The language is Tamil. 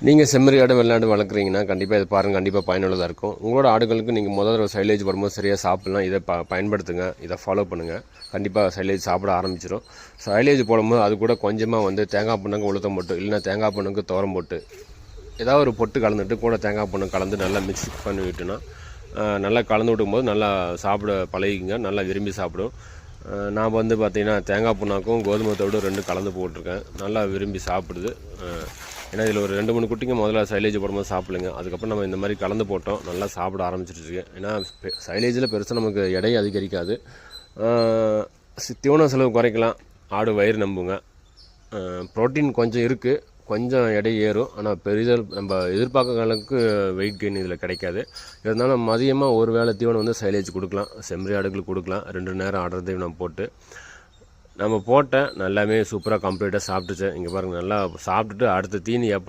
நீங்கள் செம்மறி ஆடு வெள்ளாடு வளர்க்குறீங்கன்னா கண்டிப்பாக இதை பாருங்கள், கண்டிப்பாக பயனுள்ளதாக இருக்கும். உங்களோட ஆடுகளுக்கு நீங்கள் முதல் தடவை சைலேஜ் போடும்போது சரியாக சாப்பிட்லாம். இதை பயன்படுத்துங்க, இதை ஃபாலோ பண்ணுங்கள். கண்டிப்பாக சைலேஜ் சாப்பிட ஆரம்பிச்சிடும். சைலேஜ் போடும்போது அது கூட கொஞ்சமாக வந்து தேங்காய் புண்ணுக்கு உளுத்தம் போட்டு, இல்லைன்னா தேங்காய் புண்ணுக்கு துவரம் போட்டு, ஏதாவது ஒரு பொட்டு கலந்துட்டு கூட தேங்காய் புண்ணு கலந்து நல்லா மிக்ஸ் பண்ணி விட்டுனா நல்லா கலந்து விடும்போது நல்லா சாப்பிட பழகிங்க, நல்லா விரும்பி சாப்பிடும். நான் வந்து பார்த்திங்கன்னா தேங்காய் புண்ணாக்கும் கோதுமை தவிடு 2 கலந்து போட்டிருக்கேன். நல்லா விரும்பி சாப்பிடுது. ஏன்னா இதில் ஒரு 2-3 குட்டிங்க முதல்ல சைலேஜ் போடும்போது சாப்பிடுங்க. அதுக்கப்புறம் நம்ம இந்த மாதிரி கலந்து போட்டோம், நல்லா சாப்பிட ஆரம்பிச்சிருச்சு. ஏன்னா சைலேஜில் பெருசாக நமக்கு எடை அதிகரிக்காது, தீவன செலவு குறைக்கலாம், ஆடு வயிறு நம்புங்க. ப்ரோட்டீன் கொஞ்சம் இருக்குது, கொஞ்சம் எடை ஏறும். ஆனால் பெரிதல் நம்ம எதிர்பார்க்குற அளவுக்கு வெயிட் கெயின் இதில் கிடைக்காது. இருந்தாலும் மதியமாக ஒரு வேளை தீவனம் வந்து சைலேஜ் கொடுக்கலாம், செம்மறி ஆடுகளுக்கு கொடுக்கலாம். 2 நேரம் ஆடுற தீவனம் போட்டு நம்ம போட்டேன். நல்லாவே சூப்பராக கம்ப்ளீட்டாக சாப்பிட்டுச்சு. இங்கே பாருங்கள், நல்லா சாப்பிட்டுட்டு அடுத்த தீனி எப்படா